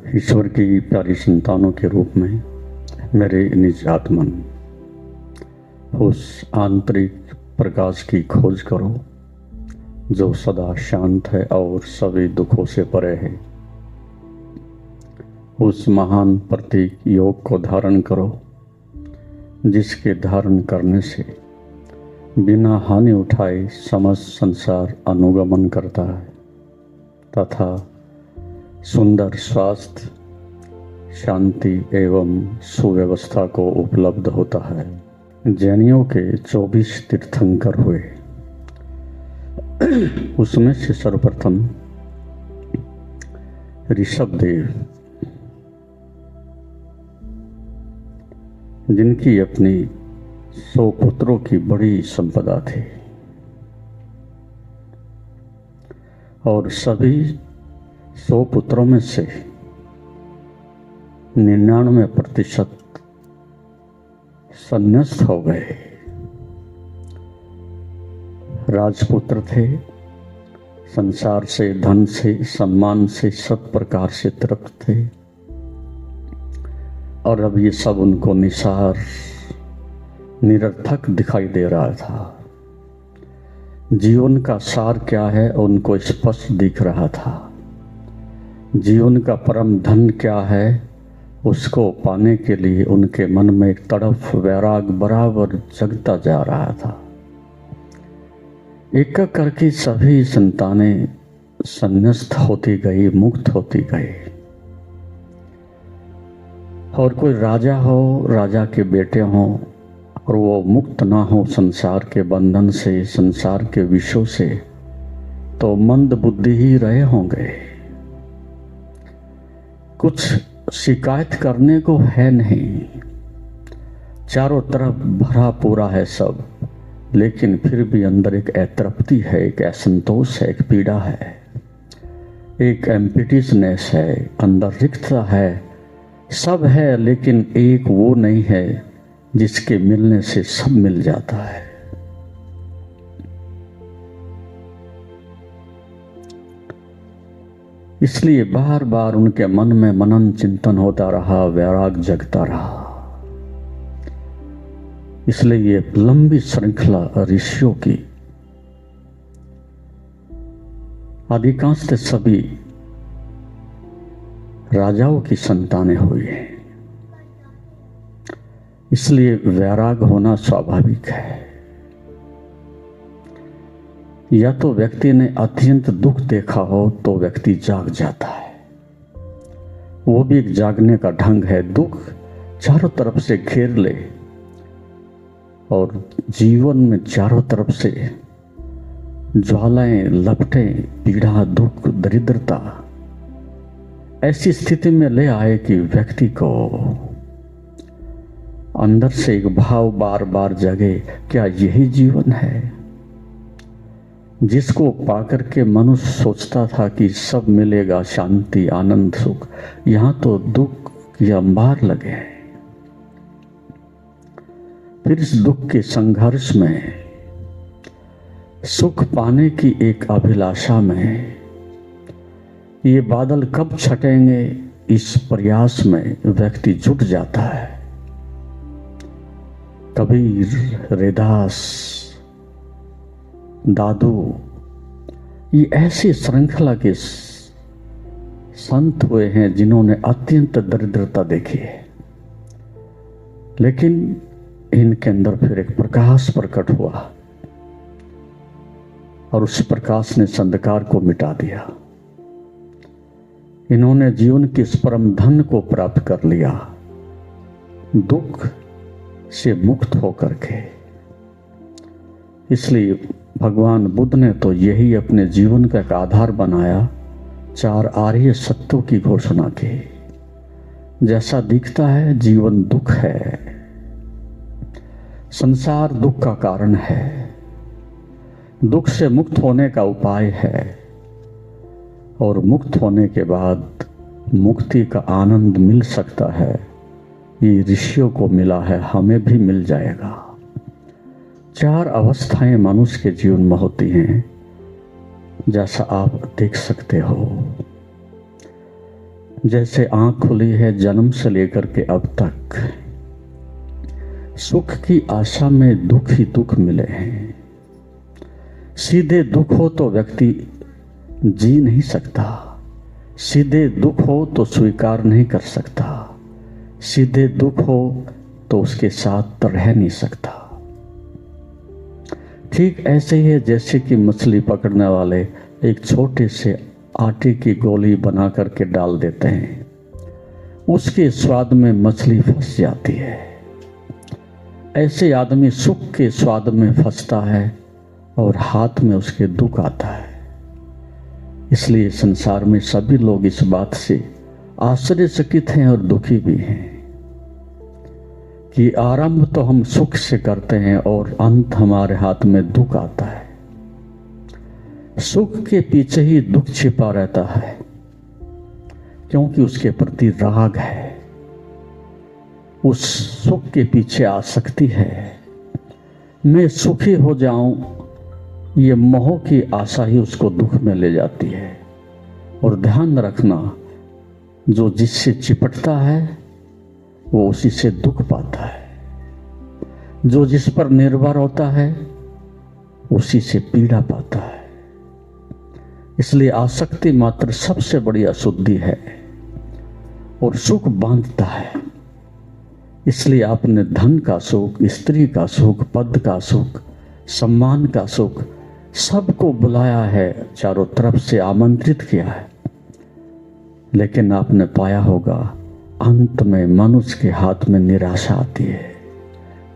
ईश्वर की प्यारी संतानों के रूप में मेरे निज आत्मन उस आंतरिक प्रकाश की खोज करो जो सदा शांत है और सभी दुखों से परे है। उस महान प्रतीक योग को धारण करो जिसके धारण करने से बिना हानि उठाए समस्त संसार अनुगमन करता है तथा सुंदर स्वास्थ्य, शांति एवं सुव्यवस्था को उपलब्ध होता है। जैनियों के 24 तीर्थंकर हुए, उसमें से सर्वप्रथम ऋषभदेव, जिनकी अपनी 100 पुत्रों की बड़ी संपदा थी और सभी 100 पुत्रों में से 99% संन्यास्त हो गए। राजपुत्र थे, संसार से, धन से, सम्मान से सब प्रकार से तृप्त थे और अब ये सब उनको निसार, निरर्थक दिखाई दे रहा था। जीवन का सार क्या है उनको स्पष्ट दिख रहा था। जीवन का परम धन क्या है उसको पाने के लिए उनके मन में एक तड़फ, वैराग बराबर जगता जा रहा था। एक एक करके सभी संतानें संन्यास्त होती गई, मुक्त होती गई। और कोई राजा हो, राजा के बेटे हों और वो मुक्त ना हो संसार के बंधन से, संसार के विषयों से, तो मंद बुद्धि ही रहे होंगे। कुछ शिकायत करने को है नहीं, चारों तरफ भरा पूरा है सब, लेकिन फिर भी अंदर एक अतृप्ति है, एक असंतोष है, एक पीड़ा है, एक एम्प्टीनेस है, अंदर रिक्तता है। सब है लेकिन एक वो नहीं है जिसके मिलने से सब मिल जाता है। इसलिए बार बार उनके मन में मनन चिंतन होता रहा, वैराग जगता रहा। इसलिए ये लंबी श्रृंखला ऋषियों की अधिकांश सभी राजाओं की संतानें हुई हैं। इसलिए वैराग होना स्वाभाविक है। या तो व्यक्ति ने अत्यंत दुख देखा हो तो व्यक्ति जाग जाता है, वो भी एक जागने का ढंग है। दुख चारों तरफ से घेर ले और जीवन में चारों तरफ से ज्वालाएं लपटे, पीड़ा, दुख, दरिद्रता ऐसी स्थिति में ले आए कि व्यक्ति को अंदर से एक भाव बार बार जगे, क्या यही जीवन है जिसको पाकर के मनुष्य सोचता था कि सब मिलेगा, शांति, आनंद, सुख। यहां तो दुख की अंबार लगे हैं। फिर इस दुख के संघर्ष में, सुख पाने की एक अभिलाषा में, ये बादल कब छटेंगे इस प्रयास में व्यक्ति जुट जाता है। कबीर, रैदास, दादू, ये ऐसी श्रृंखला के संत हुए हैं जिन्होंने अत्यंत दरिद्रता देखी है, लेकिन इनके अंदर फिर एक प्रकाश प्रकट हुआ और उस प्रकाश ने अंधकार को मिटा दिया। इन्होंने जीवन के इस परम धन को प्राप्त कर लिया, दुख से मुक्त होकर के। इसलिए भगवान बुद्ध ने तो यही अपने जीवन का एक आधार बनाया, 4 आर्य सत्यों की घोषणा की। जैसा दिखता है जीवन दुख है, संसार दुख का कारण है, दुख से मुक्त होने का उपाय है और मुक्त होने के बाद मुक्ति का आनंद मिल सकता है। ये ऋषियों को मिला है, हमें भी मिल जाएगा। 4 अवस्थाएं मनुष्य के जीवन में होती हैं, जैसा आप देख सकते हो। जैसे आंख खुली है जन्म से लेकर के अब तक सुख की आशा में दुख ही दुख मिले हैं। सीधे दुख हो तो व्यक्ति जी नहीं सकता, सीधे दुख हो तो स्वीकार नहीं कर सकता, सीधे दुख हो तो उसके साथ रह नहीं सकता। ठीक ऐसे ही है जैसे कि मछली पकड़ने वाले एक छोटे से आटे की गोली बना करके डाल देते हैं, उसके स्वाद में मछली फंस जाती है। ऐसे आदमी सुख के स्वाद में फंसता है और हाथ में उसके दुख आता है। इसलिए संसार में सभी लोग इस बात से आश्चर्यचकित हैं और दुखी भी हैं कि आरंभ तो हम सुख से करते हैं और अंत हमारे हाथ में दुख आता है। सुख के पीछे ही दुख छिपा रहता है, क्योंकि उसके प्रति राग है, उस सुख के पीछे आसक्ति है। मैं सुखी हो जाऊं, ये मोह की आशा ही उसको दुख में ले जाती है। और ध्यान रखना, जो जिससे चिपटता है वो उसी से दुख पाता है, जो जिस पर निर्भर होता है उसी से पीड़ा पाता है। इसलिए आसक्ति मात्र सबसे बड़ी अशुद्धि है और सुख बांधता है। इसलिए आपने धन का सुख, स्त्री का सुख, पद का सुख, सम्मान का सुख सबको बुलाया है, चारों तरफ से आमंत्रित किया है, लेकिन आपने पाया होगा अंत में मनुष्य के हाथ में निराशा आती है।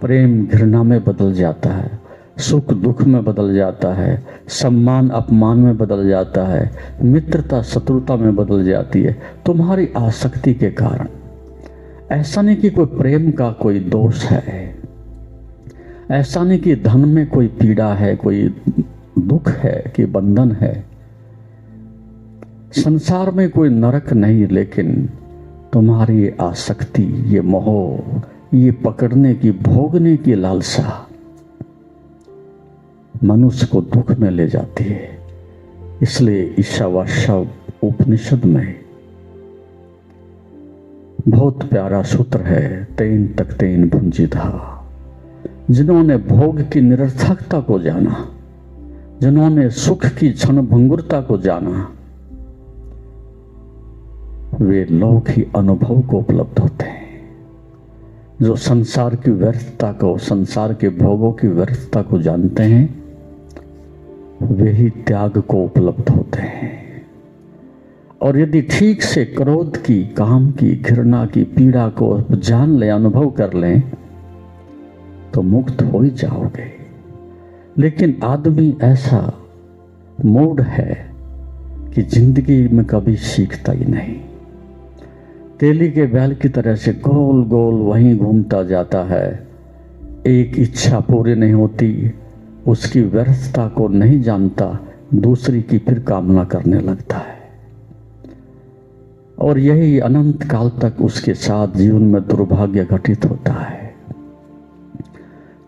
प्रेम घृणा में बदल जाता है, सुख दुख में बदल जाता है, सम्मान अपमान में बदल जाता है, मित्रता शत्रुता में बदल जाती है, तुम्हारी आसक्ति के कारण। ऐसा नहीं कि कोई प्रेम का कोई दोष है, ऐसा नहीं कि धन में कोई पीड़ा है, कोई दुख है कि बंधन है। संसार में कोई नरक नहीं, लेकिन तुम्हारी आसक्ति, ये मोह, ये पकड़ने की, भोगने की लालसा मनुष्य को दुख में ले जाती है। इसलिए ईशावास्यव उपनिषद में बहुत प्यारा सूत्र है, तेन तक तेन भुंजिधा। जिन्होंने भोग की निरर्थकता को जाना, जिन्होंने सुख की क्षणभंगुरता को जाना, वे लोग ही अनुभव को उपलब्ध होते हैं। जो संसार की व्यर्थता को, संसार के भोगों की व्यर्थता को जानते हैं, वे ही त्याग को उपलब्ध होते हैं। और यदि ठीक से क्रोध की, काम की, घृणा की पीड़ा को जान ले, अनुभव कर लें, तो मुक्त हो ही जाओगे। लेकिन आदमी ऐसा मूड है कि जिंदगी में कभी सीखता ही नहीं, तेली के बैल की तरह से गोल गोल वहीं घूमता जाता है। एक इच्छा पूरी नहीं होती, उसकी व्यर्थता को नहीं जानता, दूसरी की फिर कामना करने लगता है। और यही अनंत काल तक उसके साथ जीवन में दुर्भाग्य घटित होता है।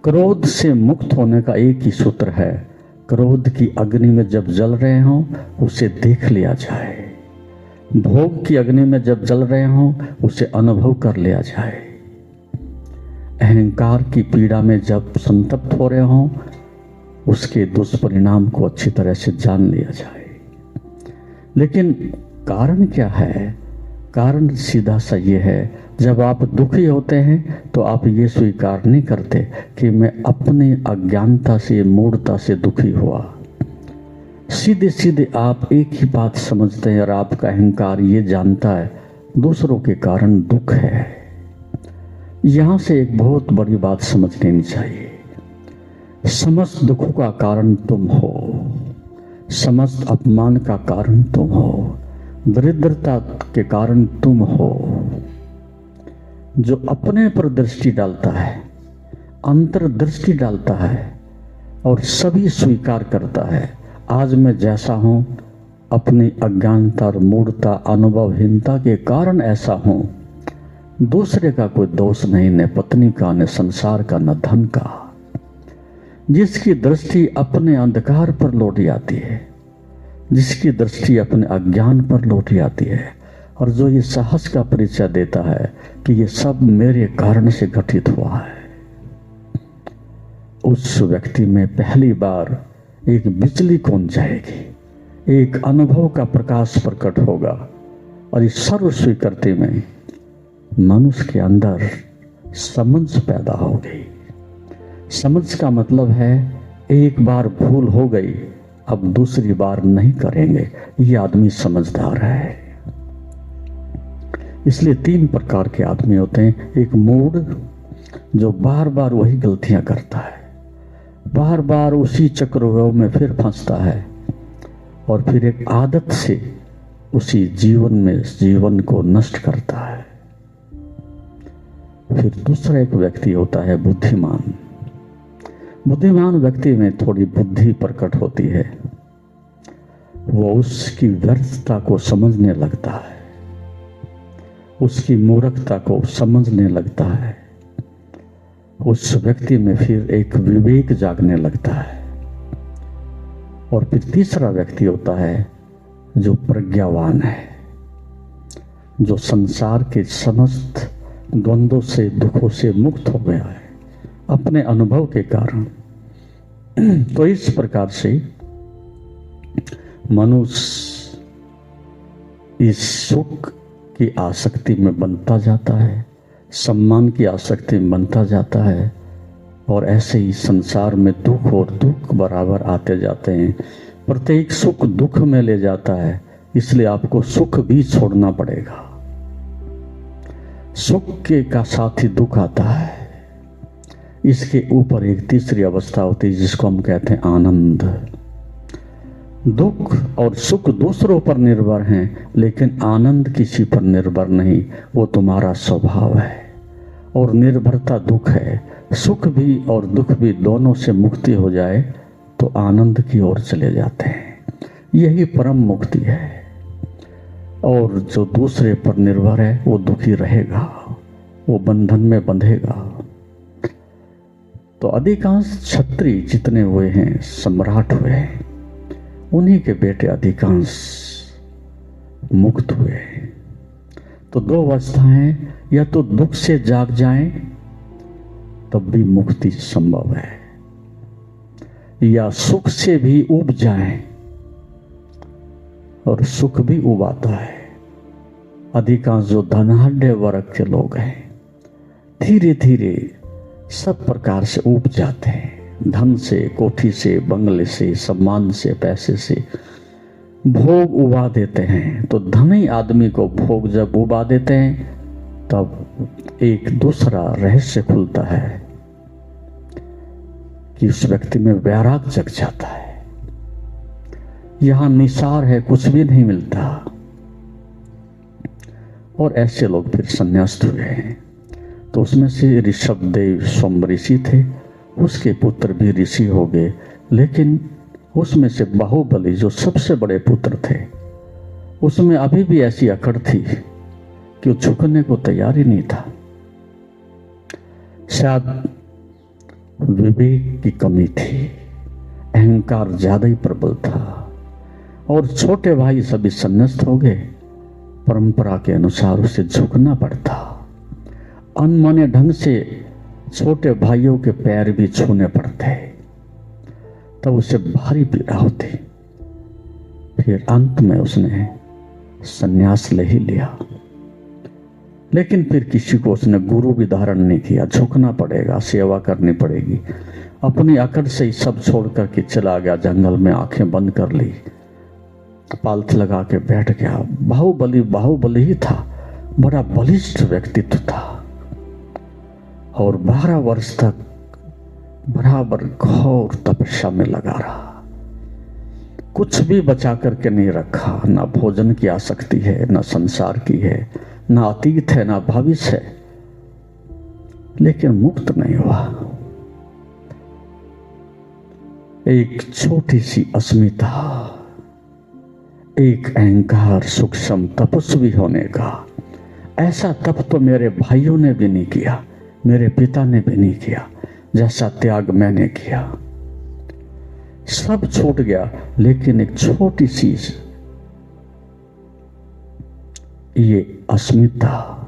क्रोध से मुक्त होने का एक ही सूत्र है, क्रोध की अग्नि में जब जल रहे हों उसे देख लिया जाए, भोग की अग्नि में जब जल रहे हों उसे अनुभव कर लिया जाए, अहंकार की पीड़ा में जब संतप्त हो रहे हों उसके दुष्परिणाम को अच्छी तरह से जान लिया जाए। लेकिन कारण क्या है? कारण सीधा सा ये है, जब आप दुखी होते हैं तो आप ये स्वीकार नहीं करते कि मैं अपनी अज्ञानता से, मूढ़ता से दुखी हुआ। सीधे सीधे आप एक ही बात समझते हैं और आपका अहंकार ये जानता है दूसरों के कारण दुख है। यहां से एक बहुत बड़ी बात समझ लेनी चाहिए, समस्त दुखों का कारण तुम हो, समस्त अपमान का कारण तुम हो, दरिद्रता के कारण तुम हो। जो अपने पर दृष्टि डालता है, अंतर्दृष्टि डालता है और सभी स्वीकार करता है, आज मैं जैसा हूं अपनी अज्ञानता और मूढ़ता, अनुभवहीनता के कारण ऐसा हूं, दूसरे का कोई दोष नहीं, न पत्नी का, न संसार का, न धन का। जिसकी दृष्टि अपने अंधकार पर लौट आती है, जिसकी दृष्टि अपने अज्ञान पर लौट आती है और जो ये साहस का परिचय देता है कि ये सब मेरे कारण से घटित हुआ है, उस व्यक्ति में पहली बार एक बिजली कौन जाएगी, एक अनुभव का प्रकाश प्रकट होगा और इस सर्व स्वीकृति में मनुष्य के अंदर समझ पैदा हो गई। समझ का मतलब है एक बार भूल हो गई, अब दूसरी बार नहीं करेंगे, ये आदमी समझदार है। इसलिए 3 प्रकार के आदमी होते हैं। एक मूढ़ जो बार बार वही गलतियां करता है, बार बार उसी चक्रव्यूह में फिर फंसता है और फिर एक आदत से उसी जीवन को नष्ट करता है। फिर दूसरा एक व्यक्ति होता है बुद्धिमान। बुद्धिमान व्यक्ति में थोड़ी बुद्धि प्रकट होती है, वो उसकी व्यर्थता को समझने लगता है, उसकी मूर्खता को समझने लगता है। उस व्यक्ति में फिर एक विवेक जागने लगता है। और फिर तीसरा व्यक्ति होता है जो प्रज्ञावान है, जो संसार के समस्त द्वंद्वों से, दुखों से मुक्त हो गया है अपने अनुभव के कारण। तो इस प्रकार से मनुष्य इस सुख की आसक्ति में बनता जाता है, सम्मान की आसक्ति में बनता जाता है, और ऐसे ही संसार में दुख और दुख बराबर आते जाते हैं। प्रत्येक सुख दुख में ले जाता है, इसलिए आपको सुख भी छोड़ना पड़ेगा। सुख के का साथ ही दुख आता है। इसके ऊपर एक तीसरी अवस्था होती है जिसको हम कहते हैं आनंद। दुख और सुख दूसरों पर निर्भर हैं, लेकिन आनंद किसी पर निर्भर नहीं, वो तुम्हारा स्वभाव है। और निर्भरता दुख है। सुख भी और दुख भी दोनों से मुक्ति हो जाए तो आनंद की ओर चले जाते हैं। यही परम मुक्ति है। और जो दूसरे पर निर्भर है वो दुखी रहेगा, वो बंधन में बंधेगा। तो अधिकांश क्षत्रिय जितने हुए हैं, सम्राट हुए हैं, उन्हीं के बेटे अधिकांश मुक्त हुए। तो 2 अवस्थाएं, या तो दुख से जाग जाएं तब भी मुक्ति संभव है, या सुख से भी उब जाएं, और सुख भी उबाता है। अधिकांश जो धनाढ़ वर्ग के लोग हैं धीरे धीरे सब प्रकार से उब जाते हैं। धन से, कोठी से, बंगले से, सम्मान से, पैसे से भोग उबा देते हैं। तो धनी आदमी को भोग जब उबा देते हैं तब एक दूसरा रहस्य खुलता है कि उस व्यक्ति में वैराग जग जाता है। यहां निसार है, कुछ भी नहीं मिलता। और ऐसे लोग फिर संन्यास्त हुए हैं। तो उसमें से ऋषभदेव स्वयं ऋषि थे, उसके पुत्र भी ऋषि हो गए। लेकिन उसमें से बाहुबली जो सबसे बड़े पुत्र थे, उसमें अभी भी ऐसी अकड़ थी कि वो झुकने को तैयार ही नहीं था। शायद विवेक की कमी थी, अहंकार ज्यादा ही प्रबल था। और छोटे भाई सभी संन्यास्त हो गए। परंपरा के अनुसार उसे झुकना पड़ता। अनमने ढंग से छोटे भाइयों के पैर भी छूने पड़ते, तब उसे भारी पीड़ा होती। फिर अंत में उसने संन्यास ले ही लिया। लेकिन फिर किसी को उसने गुरु भी धारण नहीं किया। झुकना पड़ेगा, सेवा करनी पड़ेगी। अपनी अकड़ से ही सब छोड़ करके चला गया जंगल में, आंखें बंद कर ली, पालथ लगा के बैठ गया। बाहुबली ही था, बड़ा बलिष्ठ व्यक्तित्व था। और 12 वर्ष तक बराबर घोर तपस्या में लगा रहा। कुछ भी बचा करके नहीं रखा। ना भोजन की आसक्ति है, ना संसार की है, ना अतीत है, ना भविष्य है। लेकिन मुक्त नहीं हुआ। एक छोटी सी अस्मिता, एक अहंकार, सूक्ष्म तपस्वी होने का। ऐसा तप तो मेरे भाइयों ने भी नहीं किया, मेरे पिता ने भी नहीं किया, जैसा त्याग मैंने किया। सब छूट गया, लेकिन एक छोटी सी ये अस्मिता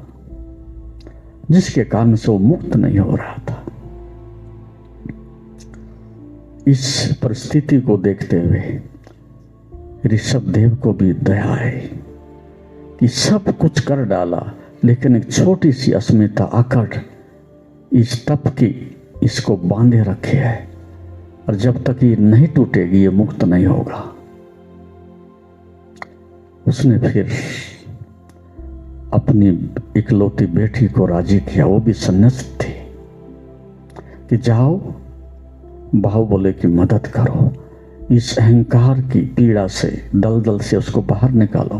जिसके कारण से वो मुक्त नहीं हो रहा था। इस परिस्थिति को देखते हुए ऋषभ देव को भी दया आई कि सब कुछ कर डाला, लेकिन एक छोटी सी अस्मिता आकर इस तप की इसको बांधे रखे है, और जब तक ये नहीं टूटेगी ये मुक्त नहीं होगा। उसने फिर अपनी इकलौती बेटी को राजी किया, वो भी सन्यासी थी, कि जाओ बाहुबली की मदद करो, इस अहंकार की पीड़ा से, दलदल से उसको बाहर निकालो।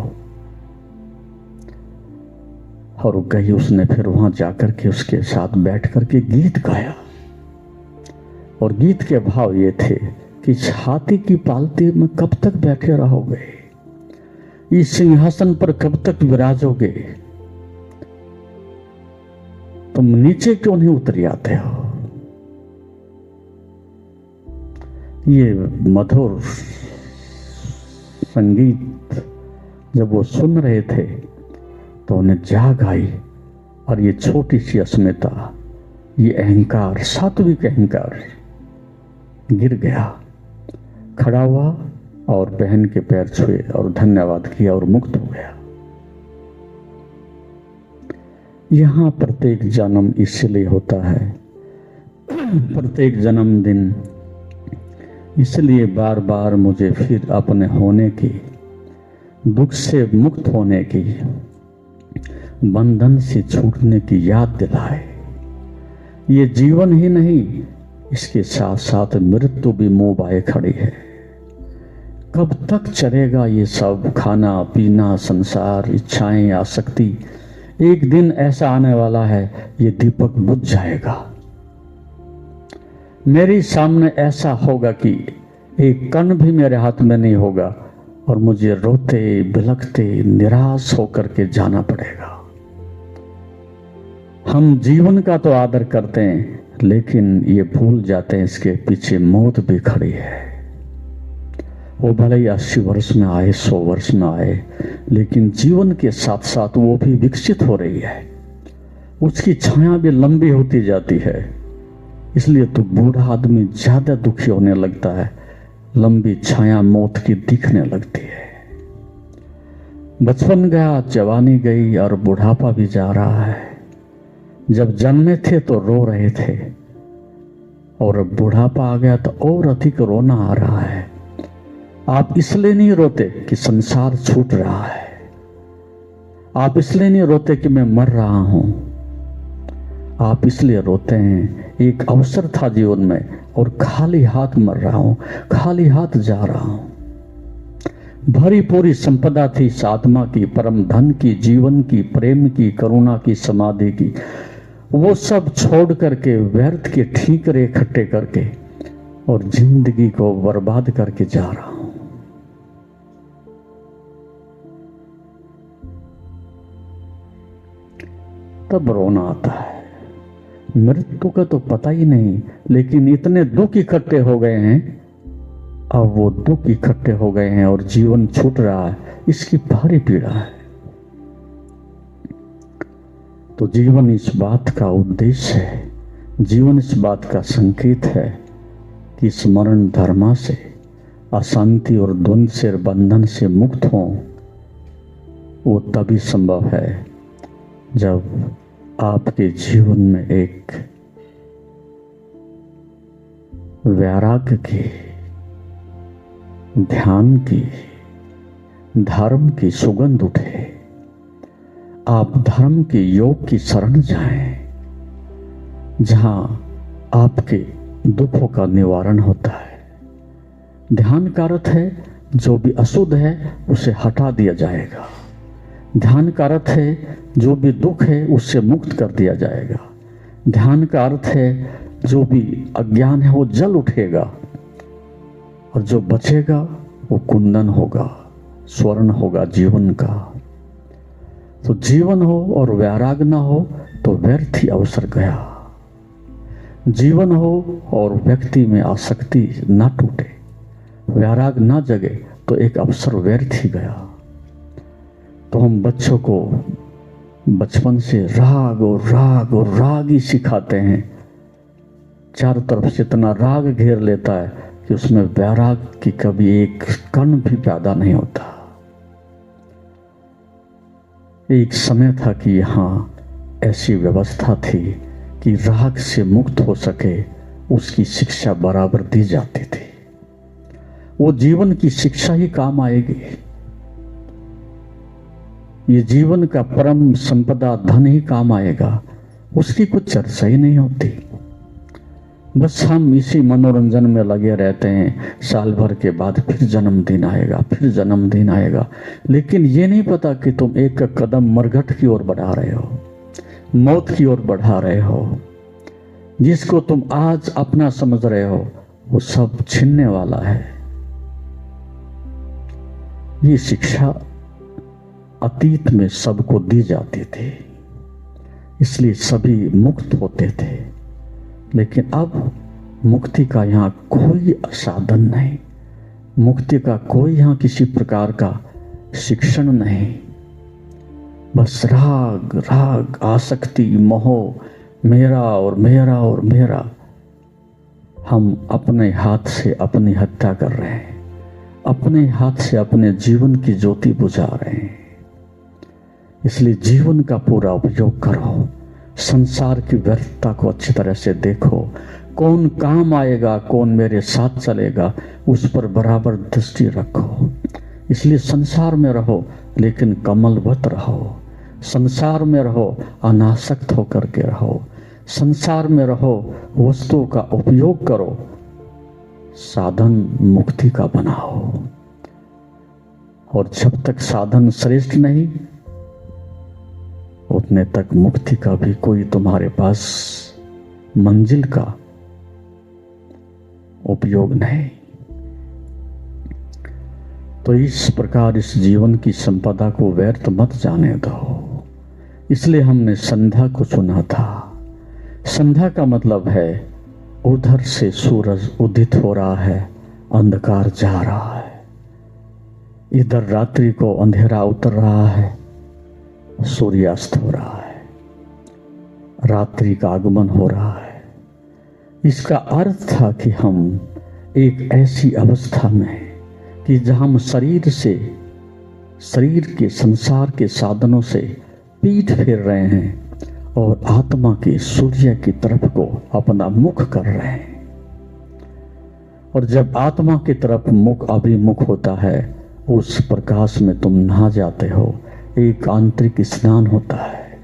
और गई, उसने फिर वहां जाकर के उसके साथ बैठ करके गीत गाया, और गीत के भाव ये थे कि हाथी की पालती में कब तक बैठे रहोगे, इस सिंहासन पर कब तक विराजोगे, तुम नीचे क्यों नहीं उतर आते हो। ये मधुर संगीत जब वो सुन रहे थे तो उन्हें जाग आई, और ये छोटी सी अस्मिता, ये अहंकार, सात्विक अहंकार गिर गया, खड़ा हुआ और बहन के पैर छुए और धन्यवाद किया और मुक्त हो गया। यहां प्रत्येक जन्म इसलिए होता है, प्रत्येक जन्मदिन इसलिए बार बार मुझे फिर अपने होने की, दुख से मुक्त होने की, बंधन से छूटने की याद दिलाए। ये जीवन ही नहीं, इसके साथ साथ मृत्यु भी मुंह बाए खड़ी है। कब तक चलेगा ये सब, खाना पीना, संसार, इच्छाएं, आसक्ति। एक दिन ऐसा आने वाला है ये दीपक बुझ जाएगा। मेरे सामने ऐसा होगा कि एक कण भी मेरे हाथ में नहीं होगा, और मुझे रोते बिलखते निराश होकर के जाना पड़ेगा। हम जीवन का तो आदर करते हैं, लेकिन ये भूल जाते हैं इसके पीछे मौत भी खड़ी है। वो भले ही 80 वर्ष में आए, 100 वर्ष में आए, लेकिन जीवन के साथ साथ वो भी विकसित हो रही है, उसकी छाया भी लंबी होती जाती है। इसलिए तो बूढ़ा आदमी ज्यादा दुखी होने लगता है, लंबी छाया मौत की दिखने लगती है। बचपन गया, जवानी गई, और बुढ़ापा भी जा रहा है। जब जन्मे थे तो रो रहे थे, और बुढ़ापा आ गया तो और अधिक रोना आ रहा है। आप इसलिए नहीं रोते कि संसार छूट रहा है, आप इसलिए नहीं रोते कि मैं मर रहा हूं, आप इसलिए रोते हैं एक अवसर था जीवन में और खाली हाथ मर रहा हूं, खाली हाथ जा रहा हूं। भरी पूरी संपदा थी इस आत्मा की, परम धन की, जीवन की, प्रेम की, करुणा की, समाधि की, वो सब छोड़ करके, व्यर्थ के ठीकरे इकट्ठे करके और जिंदगी को बर्बाद करके जा रहा हूं। तब रोना आता है। मृत्यु का तो पता ही नहीं, लेकिन इतने दुख इकट्ठे हो गए हैं, अब वो दुख इकट्ठे हो गए हैं और जीवन छूट रहा है, इसकी भारी पीड़ा है। तो जीवन इस बात का उद्देश्य है, जीवन इस बात का संकेत है कि स्मरण धर्मा से, अशांति और द्वंद्व से, बंधन से मुक्त हो। वो तभी संभव है जब आपके जीवन में एक वैराग्य की, ध्यान की, धर्म की सुगंध उठे। आप धर्म के योग की शरण जाएं, जहां आपके दुखों का निवारण होता है। ध्यान का अर्थ है जो भी अशुद्ध है उसे हटा दिया जाएगा। ध्यान का अर्थ है जो भी दुख है उससे मुक्त कर दिया जाएगा। ध्यान का अर्थ है जो भी अज्ञान है वो जल उठेगा, और जो बचेगा वो कुंदन होगा, स्वर्ण होगा जीवन का। तो जीवन हो और वैराग ना हो तो व्यर्थ ही अवसर गया। जीवन हो और व्यक्ति में आसक्ति ना टूटे, वैराग ना जगे तो एक अवसर व्यर्थ ही गया। तो हम बच्चों को बचपन से राग और राग और राग ही सिखाते हैं। चारों तरफ से इतना राग घेर लेता है कि उसमें वैराग की कभी एक कण भी पैदा नहीं होता। एक समय था कि यहाँ ऐसी व्यवस्था थी कि राग से मुक्त हो सके उसकी शिक्षा बराबर दी जाती थी। वो जीवन की शिक्षा ही काम आएगी। ये जीवन का परम संपदा धन ही काम आएगा, उसकी कुछ चर्चा ही नहीं होती। बस हम इसी मनोरंजन में लगे रहते हैं। साल भर के बाद फिर जन्मदिन आएगा, फिर जन्मदिन आएगा, लेकिन ये नहीं पता कि तुम एक कदम मरघट की ओर बढ़ा रहे हो, मौत की ओर बढ़ा रहे हो। जिसको तुम आज अपना समझ रहे हो वो सब छिनने वाला है। ये शिक्षा अतीत में सबको दी जाती थी, इसलिए सभी मुक्त होते थे। लेकिन अब मुक्ति का यहाँ कोई साधन नहीं, मुक्ति का कोई यहाँ किसी प्रकार का शिक्षण नहीं। बस राग राग, आसक्ति, मोह, मेरा और मेरा और मेरा। हम अपने हाथ से अपनी हत्या कर रहे हैं, अपने हाथ से अपने जीवन की ज्योति बुझा रहे हैं। इसलिए जीवन का पूरा उपयोग करो, संसार की व्यर्थता को अच्छी तरह से देखो। कौन काम आएगा, कौन मेरे साथ चलेगा, उस पर बराबर दृष्टि रखो। इसलिए संसार में रहो लेकिन कमलवत रहो, संसार में रहो अनासक्त होकर के रहो, संसार में रहो वस्तुओं का उपयोग करो, साधन मुक्ति का बनाओ। और जब तक साधन श्रेष्ठ नहीं उतने तक मुक्ति का भी कोई तुम्हारे पास मंजिल का उपयोग नहीं। तो इस प्रकार इस जीवन की संपदा को व्यर्थ मत जाने दो। इसलिए हमने संध्या को चुना था। संध्या का मतलब है उधर से सूरज उदित हो रहा है, अंधकार जा रहा है, इधर रात्रि को अंधेरा उतर रहा है, सूर्यास्त हो रहा है, रात्रि का आगमन हो रहा है। इसका अर्थ था कि हम एक ऐसी अवस्था में कि जहां हम शरीर के संसार के साधनों से पीठ फेर रहे हैं और आत्मा के सूर्य की तरफ को अपना मुख कर रहे हैं। और जब आत्मा की तरफ मुख अभिमुख होता है, उस प्रकाश में तुम नहा जाते हो, एक आंतरिक स्नान होता है।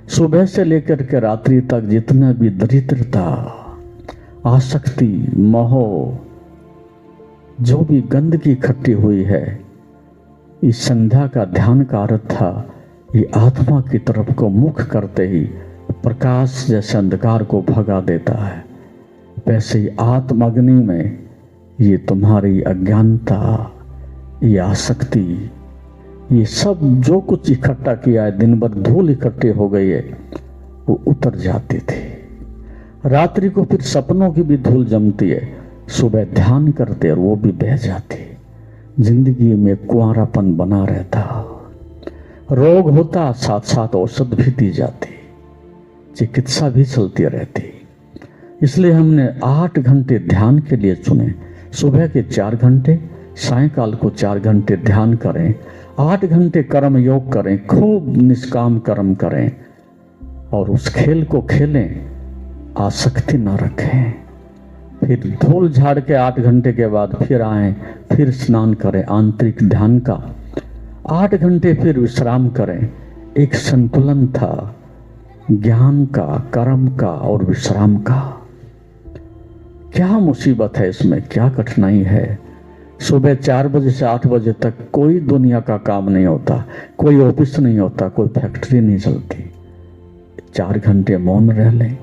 सुबह से लेकर के रात्रि तक जितना भी दरिद्रता, आसक्ति, मोह, जो भी गंदगी इकट्ठी हुई है, इस संध्या का ध्यान का अर्थ था ये आत्मा की तरफ को मुख करते ही प्रकाश जैसे अंधकार को भगा देता है। वैसे ही आत्माग्नि में ये तुम्हारी अज्ञानता, ये आसक्ति, ये सब जो कुछ इकट्ठा किया है, दिन भर धूल इकट्ठी हो गई है, वो उतर जाती थी। रात्रि को फिर सपनों की भी धूल जमती है, सुबह ध्यान करते और वो भी बह जाती। जिंदगी में कुंवारापन बना रहता, रोग होता, साथ साथ औषध भी दी जाती, चिकित्सा भी चलती रहती। इसलिए हमने 8 घंटे ध्यान के लिए चुने। सुबह के 4 घंटे, सायकाल को 4 घंटे ध्यान करें, 8 घंटे कर्म योग करें, खूब निष्काम कर्म करें और उस खेल को खेलें, आसक्ति न रखें। फिर धूल झाड़ के 8 घंटे के बाद फिर आएं, फिर स्नान करें आंतरिक ध्यान का, 8 घंटे फिर विश्राम करें। एक संतुलन था ज्ञान का, कर्म का और विश्राम का। क्या मुसीबत है इसमें, क्या कठिनाई है। सुबह 4 बजे से 8 बजे तक कोई दुनिया का काम नहीं होता, कोई ऑफिस नहीं होता, कोई फैक्ट्री नहीं चलती। 4 घंटे मौन रह लें।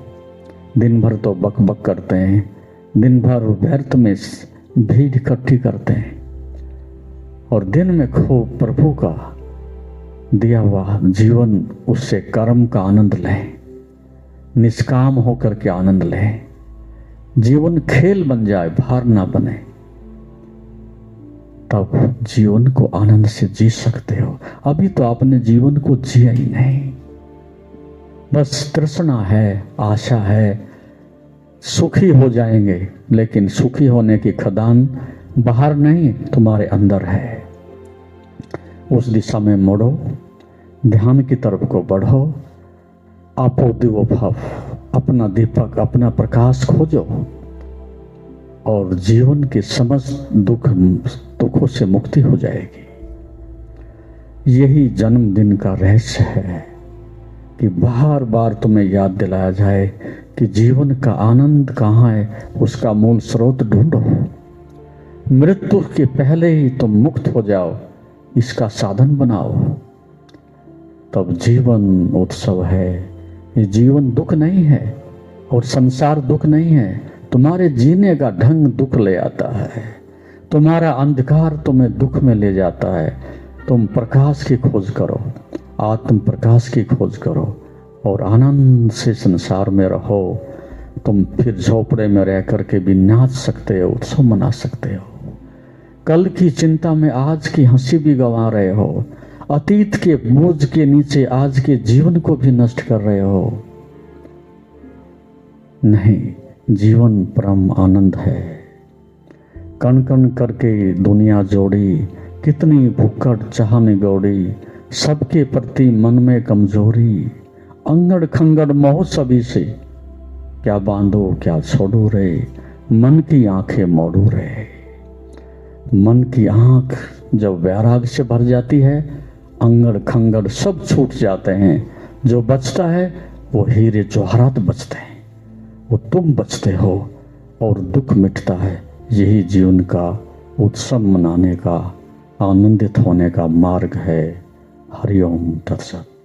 दिन भर तो बक बक करते हैं, दिन भर व्यर्थ में भीड़ इकट्ठी करते हैं और दिन में खूब प्रभु का दिया हुआ जीवन, उससे कर्म का आनंद लें, निष्काम होकर के आनंद लें। जीवन खेल बन जाए, भार ना बने। तब जीवन को आनंद से जी सकते हो। अभी तो आपने जीवन को जिया ही नहीं, बस तृष्णा है, आशा है, सुखी हो जाएंगे, लेकिन सुखी होने की खदान बाहर नहीं तुम्हारे अंदर है। उस दिशा में मुड़ो, ध्यान की तरफ को बढ़ो, आपो दिवो भव, अपना दीपक, अपना प्रकाश खोजो और जीवन के समस्त दुखों से मुक्ति हो जाएगी। यही जन्मदिन का रहस्य है कि बार बार तुम्हें याद दिलाया जाए कि जीवन का आनंद कहाँ है, उसका मूल स्रोत ढूंढो। मृत्यु के पहले ही तुम मुक्त हो जाओ, इसका साधन बनाओ, तब जीवन उत्सव है। ये जीवन दुख नहीं है और संसार दुख नहीं है। तुम्हारे जीने का ढंग दुख ले आता है, तुम्हारा अंधकार तुम्हें दुख में ले जाता है। तुम प्रकाश की खोज करो, आत्म प्रकाश की खोज करो और आनंद से संसार में रहो। तुम फिर झोपड़े में रह करके भी नाच सकते हो, उत्सव मना सकते हो। कल की चिंता में आज की हंसी भी गंवा रहे हो। अतीत के बोझ के नीचे आज के जीवन को भी नष्ट कर रहे हो। नहीं, जीवन परम आनंद है। कण कण करके दुनिया जोड़ी, कितनी भुक्कड़ चाहने गौड़ी, सबके प्रति मन में कमजोरी। अंगड़ खंगड़ मोह सभी से, क्या बांधो क्या छोड़ो रे, मन की आंखें मोड़ो रे। मन की आंख जब वैराग से भर जाती है, अंगड़ खंगड़ सब छूट जाते हैं। जो बचता है वो हीरे जवाहरात बचते हैं, वो तुम बचते हो और दुख मिटता है। यही जीवन का उत्सव मनाने का, आनंदित होने का मार्ग है। हरिओम तत्सत।